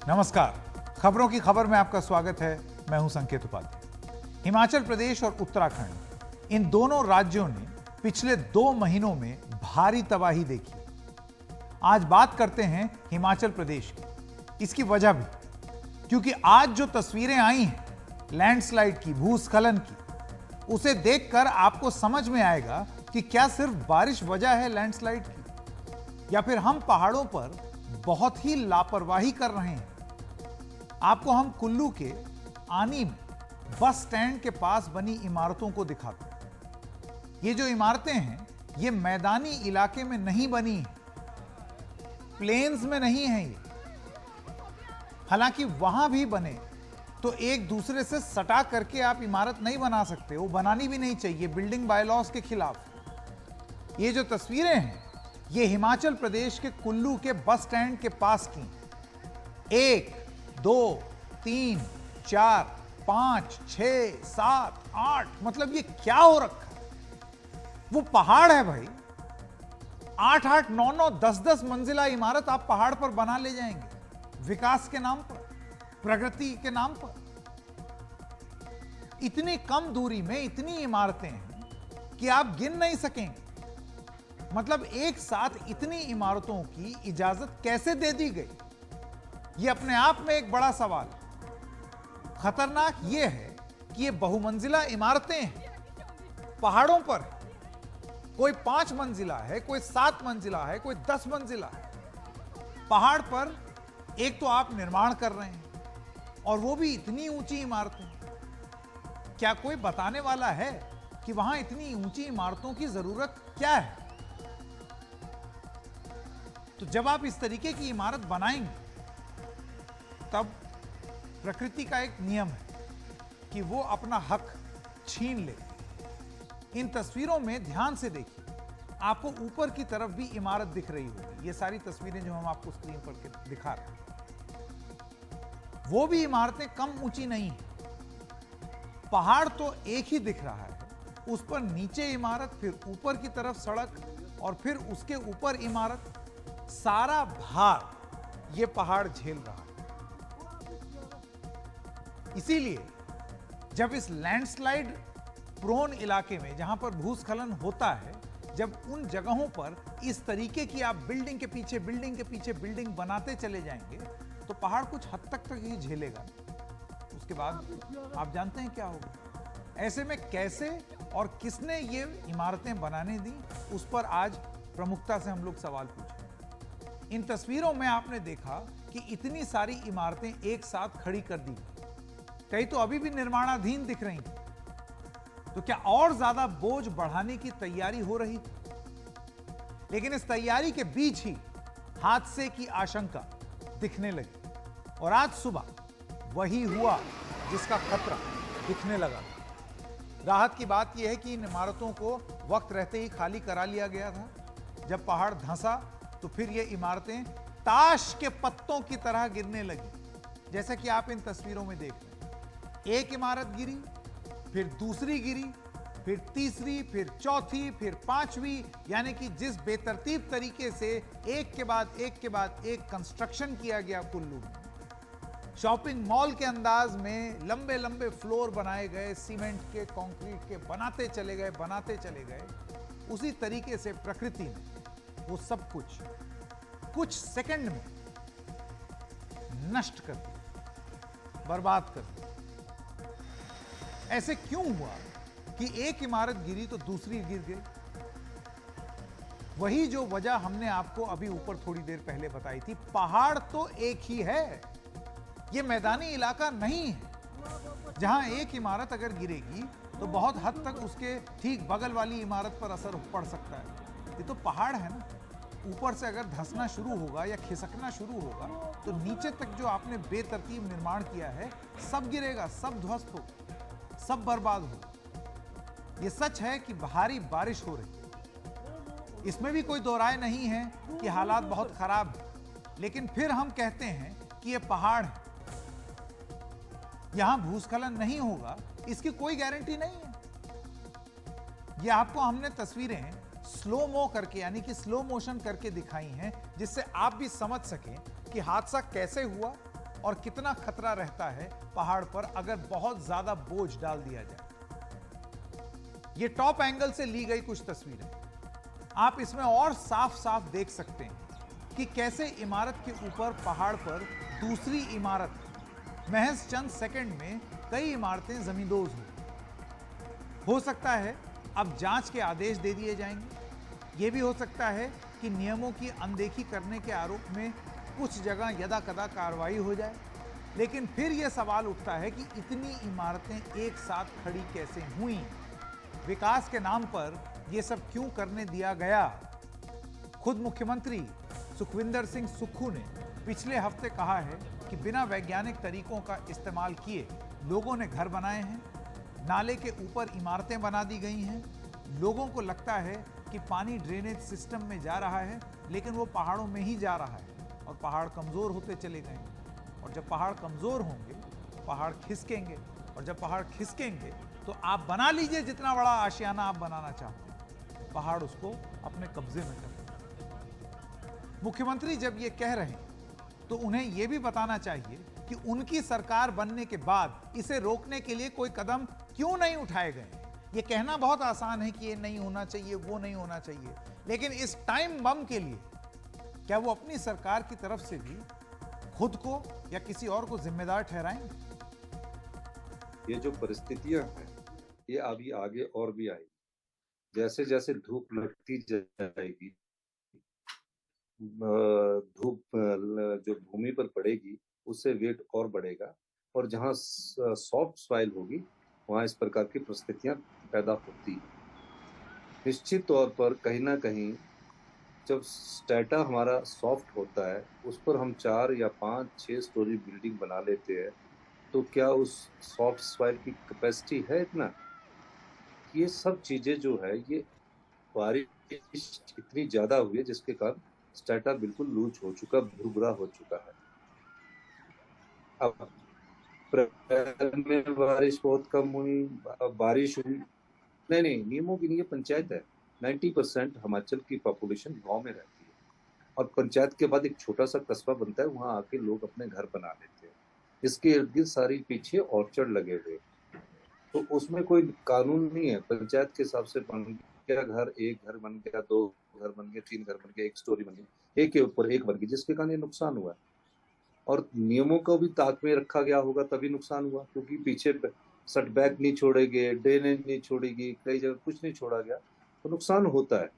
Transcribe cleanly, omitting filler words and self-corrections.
नमस्कार, खबरों की खबर में आपका स्वागत है। मैं हूं संकेत उपाध्याय। हिमाचल प्रदेश और उत्तराखंड, इन दोनों राज्यों ने पिछले 2 महीनों में भारी तबाही देखी। आज बात करते हैं हिमाचल प्रदेश की। इसकी वजह भी, क्योंकि आज जो तस्वीरें आई हैं लैंडस्लाइड की, भूस्खलन की, उसे देखकर आपको समझ में आएगा कि क्या सिर्फ बारिश वजह है लैंडस्लाइड की, या फिर हम पहाड़ों पर बहुत ही लापरवाही कर रहे हैं। आपको हम कुल्लू के आनी में बस स्टैंड के पास बनी इमारतों को दिखाते हैं। ये जो इमारतें हैं, ये मैदानी इलाके में नहीं बनी हैं, प्लेन्स में नहीं है ये। हालांकि वहां भी बने तो एक दूसरे से सटा करके आप इमारत नहीं बना सकते, वो बनानी भी नहीं चाहिए, बिल्डिंग बायलॉज के खिलाफ। ये जो तस्वीरें हैं, ये हिमाचल प्रदेश के कुल्लू के बस स्टैंड के पास की। 1, 2, 3, 4, 5, 6, 7, 8, मतलब ये क्या हो रखा है? वो पहाड़ है भाई। 8-8, 9-9, 10-10 मंजिला इमारत आप पहाड़ पर बना ले जाएंगे, विकास के नाम पर, प्रगति के नाम पर। इतनी कम दूरी में इतनी इमारतें हैं कि आप गिन नहीं सकेंगे। मतलब एक साथ इतनी इमारतों की इजाजत कैसे दे दी गई, यह अपने आप में एक बड़ा सवाल है। खतरनाक यह है कि ये बहुमंजिला इमारतें हैं, पहाड़ों पर। कोई 5 मंजिला है, कोई 7 मंजिला है, कोई 10 मंजिला है। पहाड़ पर एक तो आप निर्माण कर रहे हैं, और वो भी इतनी ऊंची इमारतें। क्या कोई बताने वाला है कि वहां इतनी ऊंची इमारतों की जरूरत क्या है? तो जब आप इस तरीके की इमारत बनाएंगे, तब प्रकृति का एक नियम है कि वो अपना हक छीन ले। इन तस्वीरों में ध्यान से देखिए, आपको ऊपर की तरफ भी इमारत दिख रही होगी। ये सारी तस्वीरें जो हम आपको स्क्रीन पर दिखा रहे हैं, वो भी इमारतें कम ऊंची नहीं है। पहाड़ तो एक ही दिख रहा है, उस पर नीचे इमारत, फिर ऊपर की तरफ सड़क, और फिर उसके ऊपर इमारत। सारा भार ये पहाड़ झेल रहा है। इसीलिए जब इस लैंडस्लाइड प्रोन इलाके में, जहां पर भूस्खलन होता है, जब उन जगहों पर इस तरीके की आप बिल्डिंग के पीछे बिल्डिंग बनाते चले जाएंगे, तो पहाड़ कुछ हद तक ही झेलेगा। उसके बाद आप जानते हैं क्या होगा। ऐसे में कैसे और किसने ये इमारतें बनाने दी, उस पर आज प्रमुखता से हम लोग सवाल पूछें। इन तस्वीरों में आपने देखा कि इतनी सारी इमारतें एक साथ खड़ी कर दी, कई तो अभी भी निर्माणाधीन दिख रही थी। तो क्या और ज्यादा बोझ बढ़ाने की तैयारी हो रही थी? लेकिन इस तैयारी के बीच ही हादसे की आशंका दिखने लगी, और आज सुबह वही हुआ जिसका खतरा दिखने लगा। राहत की बात यह है कि इन इमारतों को वक्त रहते ही खाली करा लिया गया था। जब पहाड़ धंसा तो फिर ये इमारतें ताश के पत्तों की तरह गिरने लगी, जैसा कि आप इन तस्वीरों में देख रहे हैं। एक इमारत गिरी, फिर दूसरी गिरी, फिर तीसरी, फिर चौथी, फिर 5वीं, यानी कि जिस बेतरतीब तरीके से एक के बाद एक कंस्ट्रक्शन किया गया कुल्लू में, शॉपिंग मॉल के अंदाज में लंबे लंबे फ्लोर बनाए गए, सीमेंट के, कंक्रीट के, बनाते चले गए। उसी तरीके से प्रकृति ने वो सब कुछ सेकंड में नष्ट कर दिया, बर्बाद कर दिया। ऐसे क्यों हुआ कि एक इमारत गिरी तो दूसरी गिर गई? वही जो वजह हमने आपको अभी ऊपर थोड़ी देर पहले बताई थी। पहाड़ तो एक ही है, ये मैदानी इलाका नहीं है। जहां एक इमारत अगर गिरेगी तो बहुत हद तक उसके ठीक बगल वाली इमारत पर असर पड़ सकता है। ये तो पहाड़ है ना, ऊपर से अगर धंसना शुरू होगा या खिसकना शुरू होगा, तो नीचे तक जो आपने बेतरतीब निर्माण किया है, सब गिरेगा, सब ध्वस्त होगा, सब बर्बाद होगा। ये सच है कि भारी बारिश हो रही, इसमें भी कोई दो राय नहीं है कि हालात बहुत खराब है। लेकिन फिर हम कहते हैं कि ये पहाड़ है, यहां भूस्खलन नहीं होगा, इसकी कोई गारंटी नहीं है। ये आपको हमने तस्वीरें स्लो मो करके, यानी कि स्लो मोशन करके दिखाई हैं, जिससे आप भी समझ सकें कि हादसा कैसे हुआ और कितना खतरा रहता है पहाड़ पर अगर बहुत ज्यादा बोझ डाल दिया जाए। ये टॉप एंगल से ली गई कुछ तस्वीरें, आप इसमें और साफ साफ देख सकते हैं कि कैसे इमारत के ऊपर पहाड़ पर दूसरी इमारत, महज चंद सेकंड में कई इमारतें जमींदोज हो सकता है अब जांच के आदेश दे दिए जाएंगे। यह भी हो सकता है कि नियमों की अनदेखी करने के आरोप में कुछ जगह यदा कदा कार्रवाई हो जाए। लेकिन फिर यह सवाल उठता है कि इतनी इमारतें एक साथ खड़ी कैसे हुई, विकास के नाम पर यह सब क्यों करने दिया गया। खुद मुख्यमंत्री सुखविंदर सिंह सुक्खू ने पिछले हफ्ते कहा है कि बिना वैज्ञानिक तरीकों का इस्तेमाल किए लोगों ने घर बनाए हैं, नाले के ऊपर इमारतें बना दी गई हैं। लोगों को लगता है कि पानी ड्रेनेज सिस्टम में जा रहा है, लेकिन वो पहाड़ों में ही जा रहा है और पहाड़ कमज़ोर होते चले गए। और जब पहाड़ कमज़ोर होंगे पहाड़ खिसकेंगे, और जब पहाड़ खिसकेंगे तो आप बना लीजिए जितना बड़ा आशियाना आप बनाना चाहते हैं, पहाड़ उसको अपने कब्जे में कर लेंगे। मुख्यमंत्री जब ये कह रहे हैं तो उन्हें यह भी बताना चाहिए कि उनकी सरकार बनने के बाद इसे रोकने के लिए कोई कदम क्यों नहीं उठाए गए। ये कहना बहुत आसान है कि ये नहीं होना चाहिए, वो नहीं होना चाहिए, लेकिन इस टाइम बम के लिए क्या वो अपनी सरकार की तरफ से भी खुद को या किसी और को जिम्मेदार ठहराएंगे? ये जो परिस्थितियां हैं ये अभी आगे और भी आएगी। जैसे जैसे धूप लगती जाएगी, धूप जो भूमि पर पड़ेगी उससे वेट और बढ़ेगा, और जहाँ सॉफ्ट सॉइल होगी वहाँ इस प्रकार की परिस्थितियां पैदा होती है। निश्चित तौर पर कहीं ना कहीं जब स्ट्रेटा हमारा सॉफ्ट होता है उस पर हम 4 या 5-6 स्टोरी बिल्डिंग बना लेते हैं, तो क्या उस सॉफ्ट सॉइल की कैपेसिटी है इतना? ये सब चीजें जो है, ये बारिश इतनी ज्यादा हुई है जिसके कारण स्ट्रेटा बिल्कुल लूज हो चुका, भुरभुरा हो चुका है। अब अप्रैल में बारिश बहुत कम हुई, अब बारिश हुई। नहीं नहीं, नियमों की नहीं, ये पंचायत है। 90% हिमाचल की पॉपुलेशन गांव में रहती है, और पंचायत के बाद एक छोटा सा कस्बा बनता है, वहां आके लोग अपने घर बना लेते हैं। इसके इर्द गिर्द सारी पीछे ऑर्चर्ड लगे हुए, तो उसमें कोई कानून नहीं है। पंचायत के हिसाब से बन गया घर, एक घर बन गया, 2 घर बन गए, 3 घर बन गए, एक स्टोरी बन गई, एक के ऊपर एक बन गई, जिसके कारण ये नुकसान हुआ। और नियमों को भी ताक में रखा गया होगा तभी नुकसान हुआ, क्योंकि पीछे सेटबैक नहीं छोड़ेंगे, ड्रेनेज नहीं छोड़ेगी, कई जगह कुछ नहीं छोड़ा गया, तो नुकसान होता है।